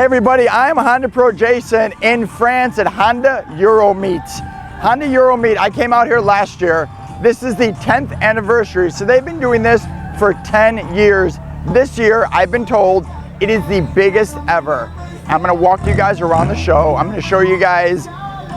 everybody, I'm HondaPro Jason in France at Honda Euromeet. Honda Euromeet, I came out here last year. This is the 10th anniversary, so they've been doing this for 10 years. This year, I've been told it is the biggest ever. I'm gonna walk you guys around the show. I'm gonna show you guys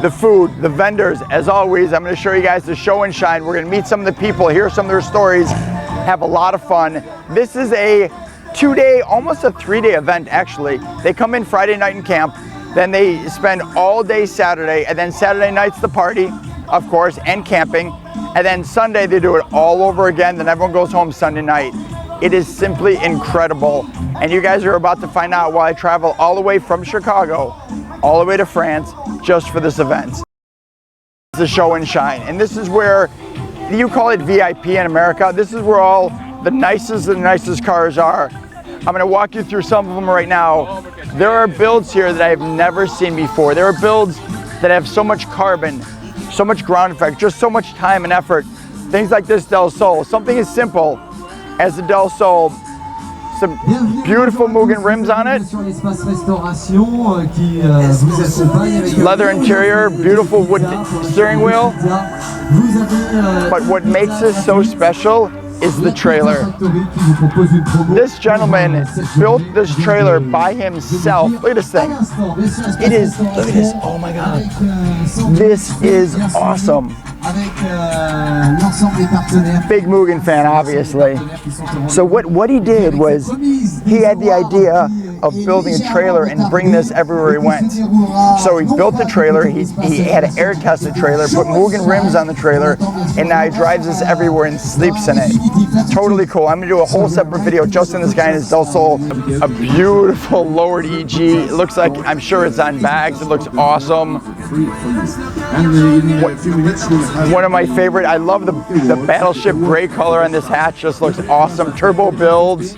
the food, the vendors, as always. I'm gonna show you guys the show and shine. We're gonna meet some of the people, hear some of their stories, have a lot of fun. This is a 2-day, almost a 3-day event actually. They come in Friday night and camp, then they spend all day Saturday, and then Saturday night's the party, of course, and camping. And then Sunday they do it all over again, then everyone goes home Sunday night. It is simply incredible. And you guys are about to find out why I travel all the way from Chicago, all the way to France, just for this event. The show and shine. And this is where, you call it VIP in America, this is where all the nicest cars are. I'm gonna walk you through some of them right now. There are builds here that I've never seen before. There are builds that have so much carbon, so much ground effect, just so much time and effort. Things like this Del Sol, something as simple as the Del Sol. Some beautiful Mugen rims on it. Leather interior, beautiful wood steering wheel. But what makes this so special is the trailer. This gentleman built this trailer by himself. Look at this thing. It is, look at this, oh my God. This is awesome. Big Mugen fan, obviously. So what he did was, he had the idea of building a trailer and bring this everywhere he went. So he built the trailer, he had an air tested trailer, put Mugen rims on the trailer, and now he drives this everywhere and sleeps in it. Totally cool. I'm gonna do a whole separate video just on this guy and his Del Sol. A beautiful lowered EG. It looks like, I'm sure it's on bags. It looks awesome. One of my favorite, I love the battleship gray color on this hatch, just looks awesome. Turbo builds.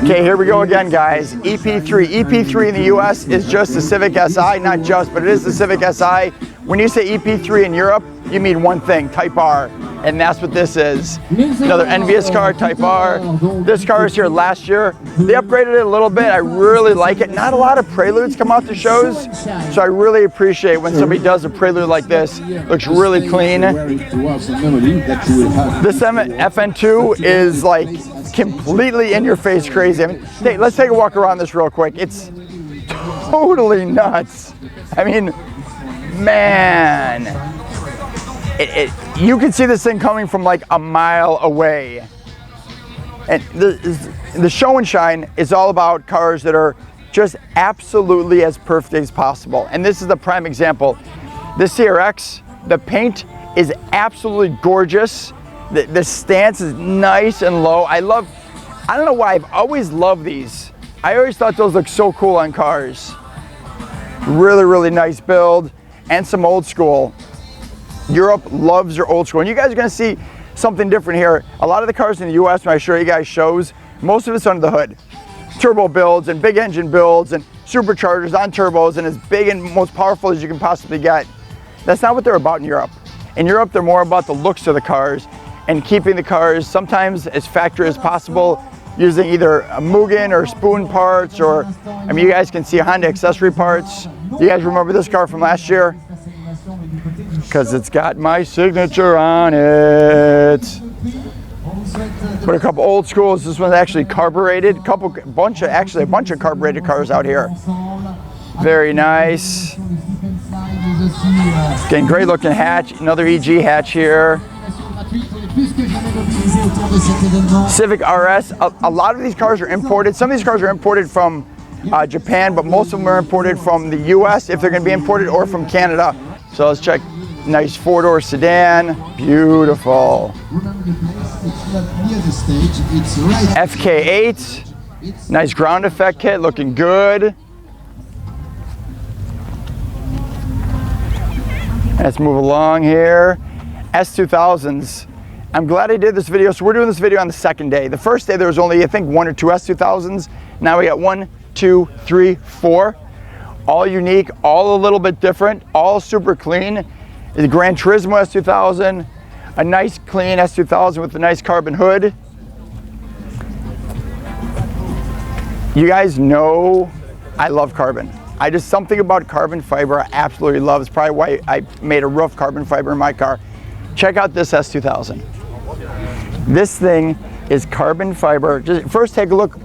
Okay, here we go again, guys. EP3. EP3 in the US is just the Civic Si, not just, but it is the Civic Si. When you say EP3 in Europe, you mean one thing, Type R. And that's what this is. Another envious car, Type R. This car is here last year. They upgraded it a little bit. I really like it. Not a lot of Preludes come out to shows, so I really appreciate when somebody does a Prelude like this. Looks really clean. This FN2 is like completely in your face crazy. I mean, let's take a walk around this real quick. It's totally nuts. I mean, man. You can see this thing coming from like a mile away. And the show and shine is all about cars that are just absolutely as perfect as possible. And this is the prime example. This CRX, the paint is absolutely gorgeous. The stance is nice and low. I don't know why, I've always loved these. I always thought those looked so cool on cars. Really, really nice build and some old school. Europe loves their old school, and you guys are going to see something different here. A lot of the cars in the US, when I show you guys shows, most of it's under the hood. Turbo builds and big engine builds and superchargers on turbos and as big and most powerful as you can possibly get. That's not what they're about in Europe. In Europe, they're more about the looks of the cars and keeping the cars sometimes as factory as possible, using either a Mugen or spoon parts, or, I mean, you guys can see Honda accessory parts. You guys remember this car from last year? Because it's got my signature on it. But a couple old schools. This one's actually carbureted. A bunch of carbureted cars out here. Very nice. Again, great looking hatch. Another EG hatch here. Civic RS. A lot of these cars are imported. Some of these cars are imported from Japan, but most of them are imported from the US if they're going to be imported, or from Canada. So let's check. Nice 4-door sedan, beautiful. FK8, nice ground effect kit, looking good. Let's move along here. S2000s. I'm glad I did this video. So we're doing this video on the second day. The first day there was only, I think, 1 or 2 S2000s. Now we got 1, 2, 3, 4. All unique, all a little bit different, all super clean. The Gran Turismo S2000, a nice clean S2000 with a nice carbon hood. You guys know I love carbon. Something about carbon fiber I absolutely love. It's probably why I made a roof carbon fiber in my car. Check out this S2000. This thing is carbon fiber. Just first take a look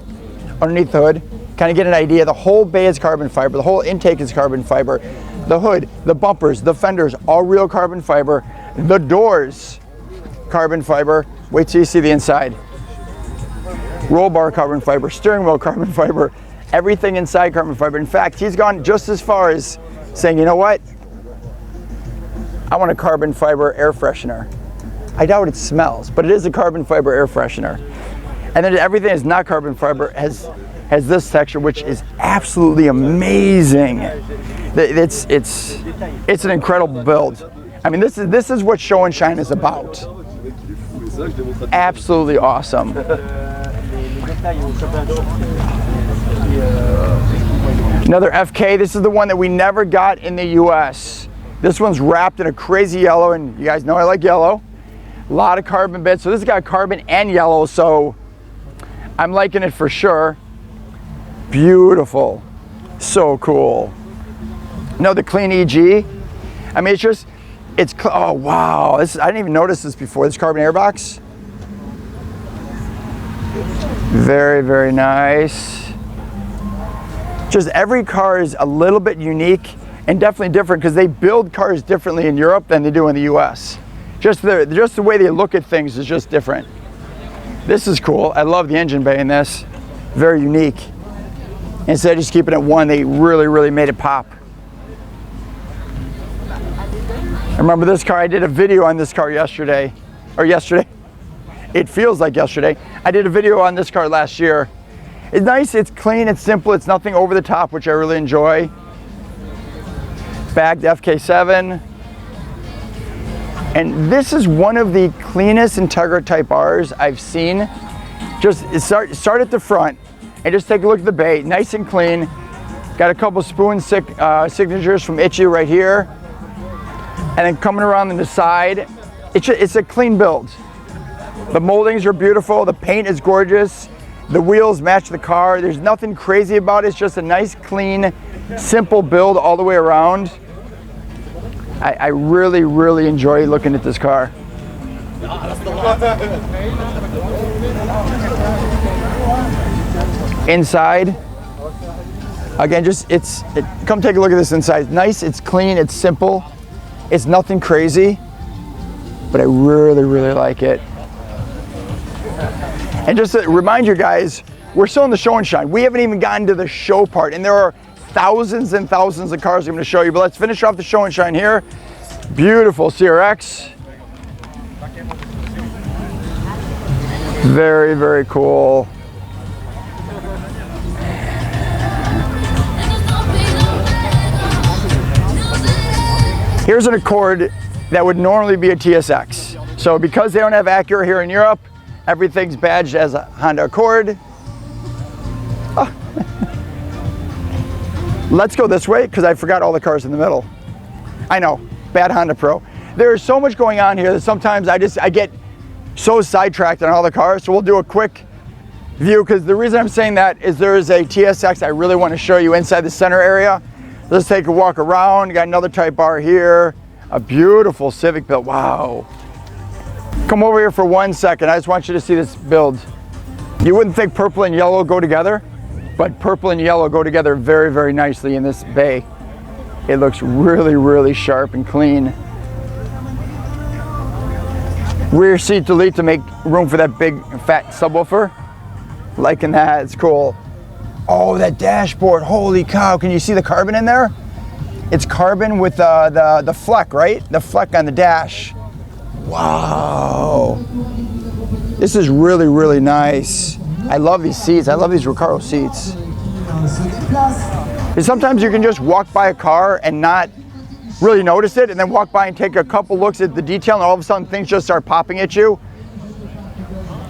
underneath the hood, kind of get an idea. The whole bay is carbon fiber. The whole intake is carbon fiber. The hood, the bumpers, the fenders, all real carbon fiber. The doors, carbon fiber. Wait till you see the inside. Roll bar carbon fiber, steering wheel carbon fiber, everything inside carbon fiber. In fact, he's gone just as far as saying, you know what? I want a carbon fiber air freshener. I doubt it smells, but it is a carbon fiber air freshener. And then everything is not carbon fiber has this texture, which is absolutely amazing. It's an incredible build. I mean, this is what Show and Shine is about. Absolutely awesome. Another FK. This is the one that we never got in the US. This one's wrapped in a crazy yellow, and you guys know I like yellow. A lot of carbon bits. So this has got carbon and yellow, so I'm liking it for sure. Beautiful. So cool. Another clean EG. I mean, oh wow. I didn't even notice this before. This carbon airbox. Very, very nice. Just every car is a little bit unique and definitely different because they build cars differently in Europe than they do in the US. Just the way they look at things is just different. This is cool. I love the engine bay in this. Very unique. Instead of just keeping it one, they really, really made it pop. I remember this car. I did a video on this car yesterday. It feels like yesterday. I did a video on this car last year. It's nice, it's clean, it's simple, it's nothing over the top, which I really enjoy. Bagged FK7. And this is one of the cleanest Integra Type R's I've seen. Just start at the front and just take a look at the bay, nice and clean. Got a couple spoon signatures from Itchy right here. And then coming around on the side, it's a clean build. The moldings are beautiful, the paint is gorgeous, the wheels match the car. There's nothing crazy about it, it's just a nice, clean, simple build all the way around. I really, really enjoy looking at this car. Inside, again, come take a look at this inside. It's nice, it's clean, it's simple, it's nothing crazy, but I really, really like it. And just to remind you guys, we're still in the Show and Shine. We haven't even gotten to the show part, and there are thousands and thousands of cars I'm going to show you, but let's finish off the Show and Shine here. Beautiful CRX. Very, very cool. Here's an Accord that would normally be a TSX. So because they don't have Acura here in Europe, everything's badged as a Honda Accord. Oh. Let's go this way because I forgot all the cars in the middle. I know, bad HondaPro. There's so much going on here that sometimes I get so sidetracked on all the cars. So we'll do a quick view because the reason I'm saying that is there is a TSX I really want to show you inside the center area. Let's take a walk around. Got another Type R here. A beautiful Civic build. Wow. Come over here for 1 second. I just want you to see this build. You wouldn't think purple and yellow go together, but purple and yellow go together very, very nicely in this bay. It looks really, really sharp and clean. Rear seat delete to make room for that big fat subwoofer. Liking that, it's cool. Oh, that dashboard, holy cow. Can you see the carbon in there? It's carbon with the fleck, right? The fleck on the dash. Wow. This is really, really nice. I love these seats. I love these Recaro seats. And sometimes you can just walk by a car and not really notice it, and then walk by and take a couple looks at the detail, and all of a sudden things just start popping at you.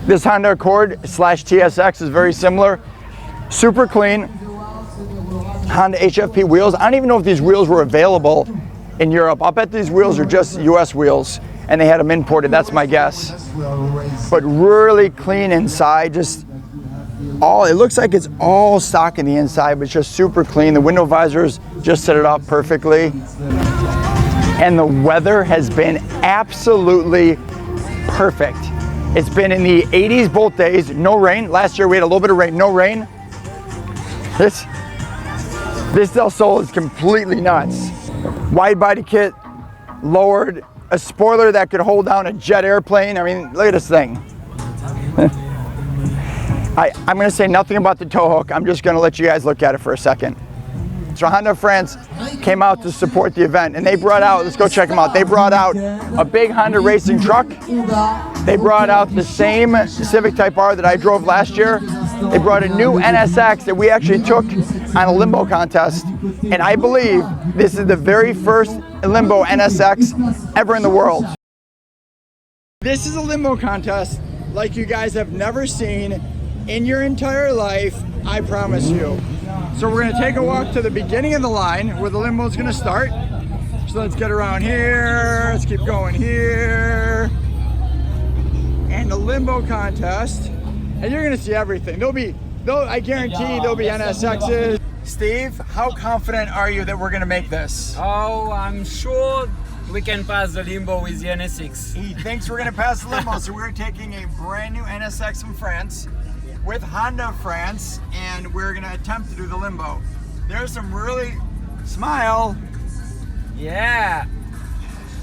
This Honda Accord / TSX is very similar. Super clean. Honda HFP wheels. I don't even know if these wheels were available in Europe. I'll bet these wheels are just US wheels and they had them imported, that's my guess. But really clean inside, just it looks like it's all stock in the inside, but it's just super clean. The window visors just set it up perfectly. And the weather has been absolutely perfect. It's been in the 80s both days, no rain. Last year we had a little bit of rain, no rain. This Del Sol is completely nuts. Wide body kit, lowered, a spoiler that could hold down a jet airplane. I mean, look at this thing. I'm gonna say nothing about the tow hook. I'm just gonna let you guys look at it for a second. So Honda France came out to support the event, and they brought out, let's go check them out. They brought out a big Honda racing truck. They brought out the same Civic Type R that I drove last year. They brought a new NSX that we actually took on a limbo contest, and I believe this is the very first limbo NSX ever in the world. This is a limbo contest like you guys have never seen in your entire life, I promise you. So we're gonna take a walk to the beginning of the line where the limbo is gonna start. So let's get around here, let's keep going here. And the limbo contest, and you're gonna see everything. I guarantee there'll be NSXs. Steve, how confident are you that we're gonna make this? Oh, I'm sure we can pass the limbo with the NSX. He thinks we're gonna pass the limbo, so we're taking a brand new NSX from France with Honda France, and we're gonna attempt to do the limbo. There's some really, smile. Yeah.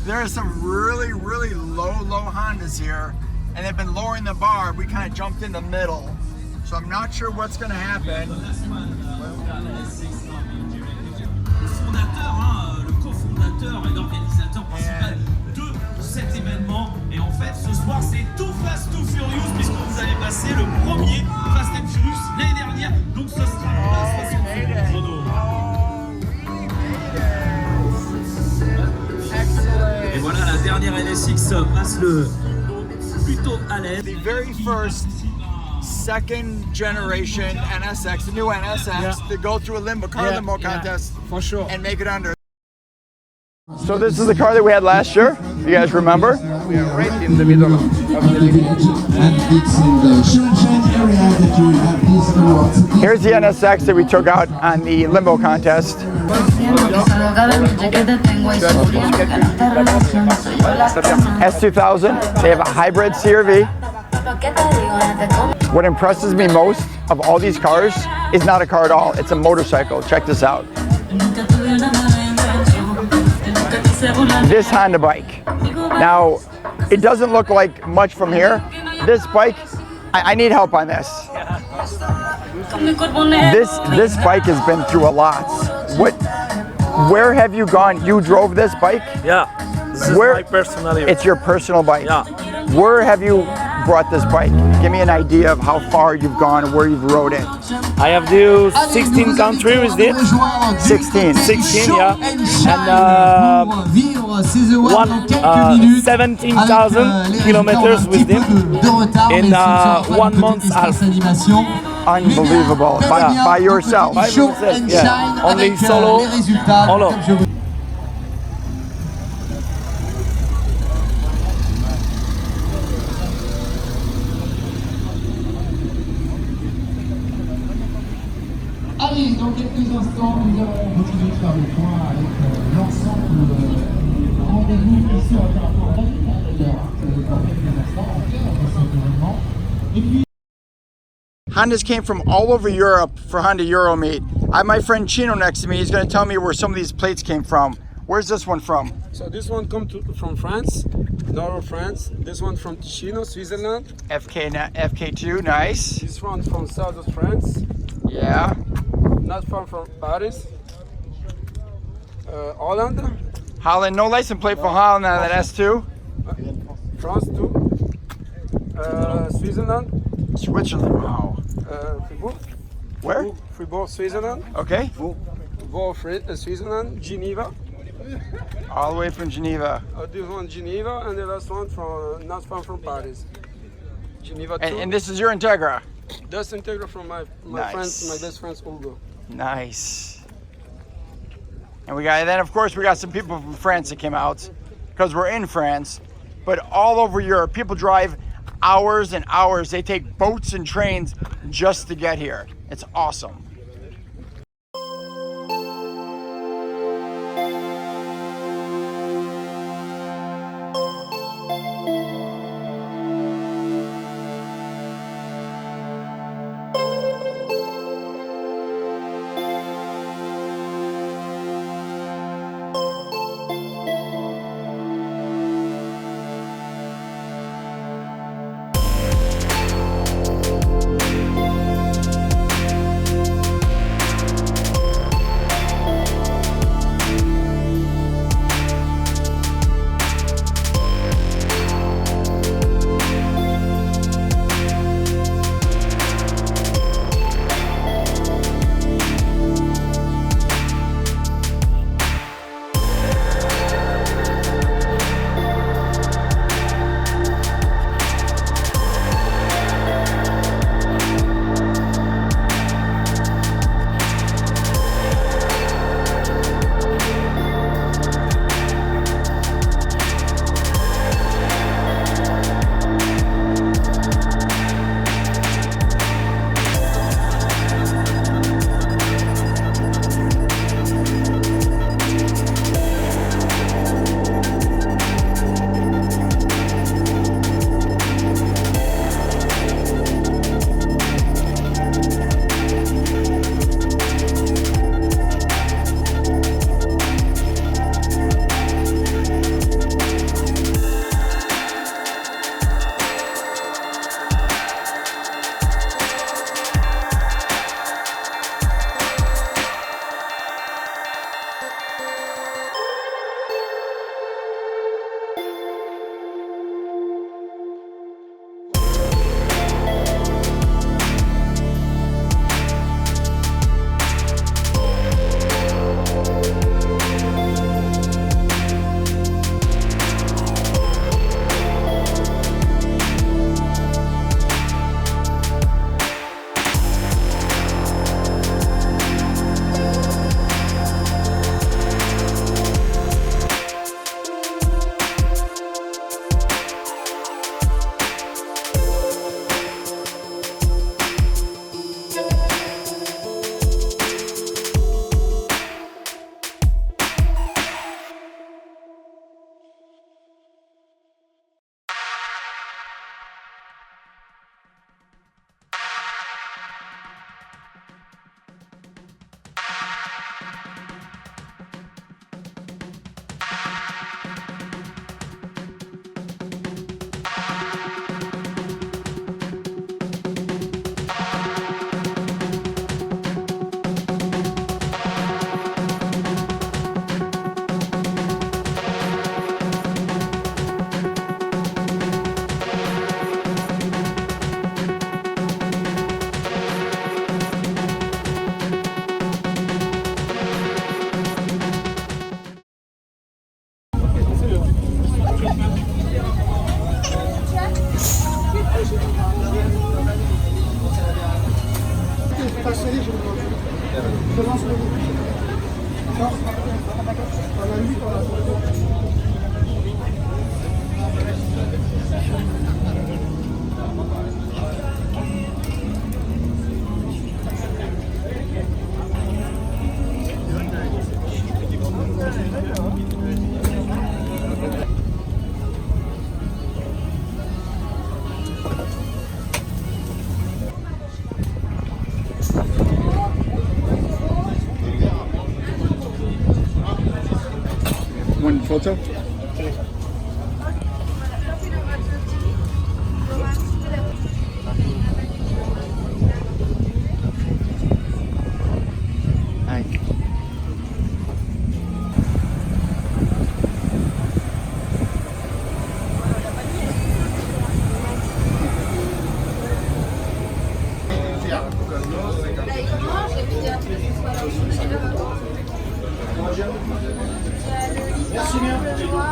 There are some really low Hondas here, and they've been lowering the bar. We kind of jumped in the middle. So I'm not sure what's gonna happen. Cet événement, et en fait ce soir c'est tout Fast Too Furious puisque vous allez passer le premier Fast and Furious l'année dernière, donc ce sera la 60e chrono. Et voilà, la dernière NSX passe le plutôt à l'aise. The very first second generation NSX, the new NSX, to go through a limbo limbo contest For sure. and make it under. So this is the car that we had last year. You guys remember? We are right in the middle of the Here's the NSX that we took out on the limbo contest. S2000. They have a hybrid CR-V. What impresses me most of all these cars is not a car at all. It's a motorcycle. Check this out. This Honda bike. Now, it doesn't look like much from here. This bike, I need help on this. This bike has been through a lot. Where have you gone? You drove this bike? Yeah, this is my personal. It's your personal bike. Yeah. Where have you brought this bike? Give me an idea of how far you've gone and where you've rode it. I have do 16 countries with it. 16, yeah. And 17,000 kilometers with them in 1 month half. Unbelievable. By yourself? By myself, yeah. Only solo, alone. Allez, dans quelques instants, nous allons continuer de faire le point avec l'ensemble rendez-vous ici à Carrefour d'ailleurs. Dans quelques instants, en cœur de cet événement. Et puis Hondas came from all over Europe for Honda Euromeet. I have my friend Chino next to me. He's going to tell me where some of these plates came from. Where's this one from? So this one comes from France, Northern France. This one from Ticino, Switzerland. FK2, nice. This one from south of France. Yeah. Not far from Paris. Holland. Holland, no license plate for Holland on that S2. France too. Switzerland. Switzerland, wow. Fribourg. Where? Fribourg, Switzerland. Okay. Vaud, Switzerland. Geneva. All the way from Geneva. This one Geneva, and the last one from not far from Paris. Geneva too. And this is your Integra. That's Integra from my Nice. friends, my best friends Hugo. Nice. And then of course we got some people from France that came out because we're in France, but all over Europe, people drive hours and hours. They take boats and trains just to get here. It's awesome. One photo. Merci bien.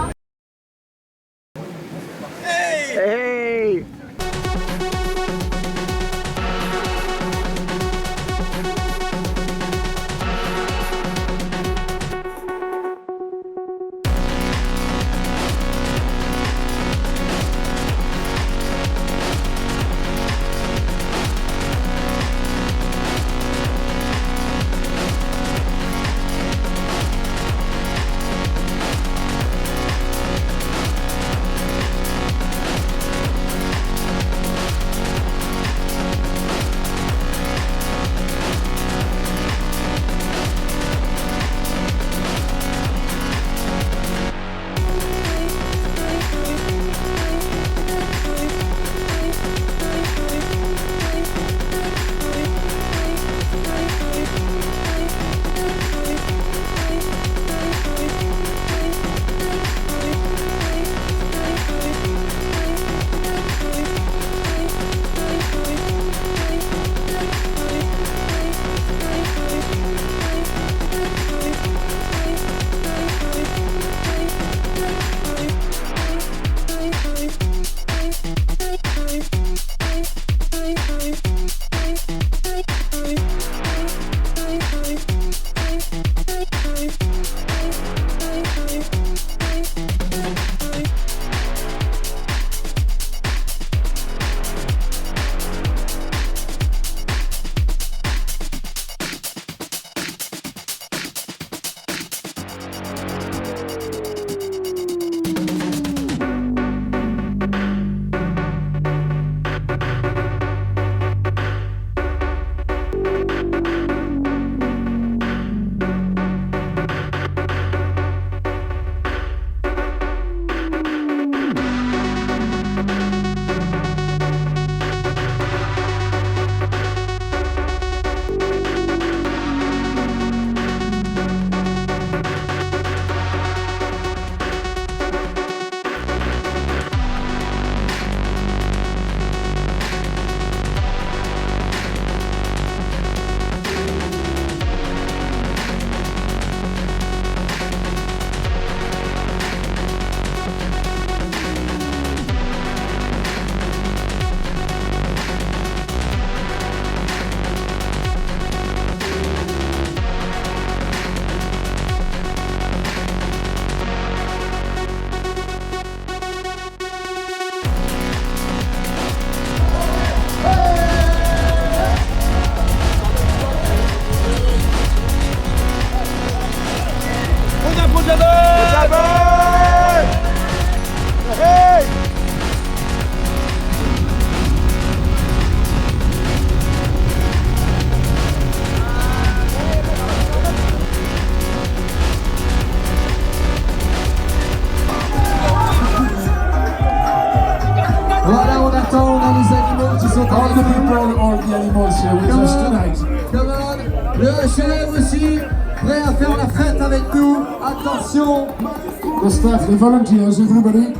All the people, all the animals here with us tonight. Come on, le HLM aussi, prêt à faire la fête avec nous. Attention. The staff, the volunteers, everybody.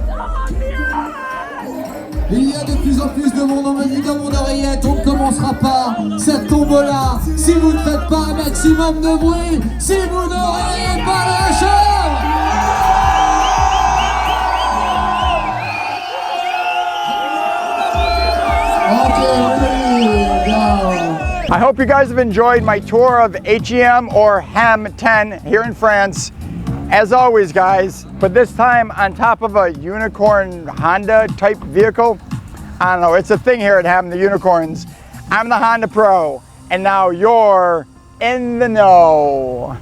Il y a de plus en plus de monde, on me dit dans mon oreillette, on ne commencera pas cette tombola si vous ne faites pas un maximum de bruit, si vous n'aurez pas le HLM. I hope you guys have enjoyed my tour of HEM or HEM 10 here in France. As always, guys, but this time on top of a unicorn Honda type vehicle. I don't know, it's a thing here at HEM, the unicorns. I'm the Honda Pro, and now you're in the know.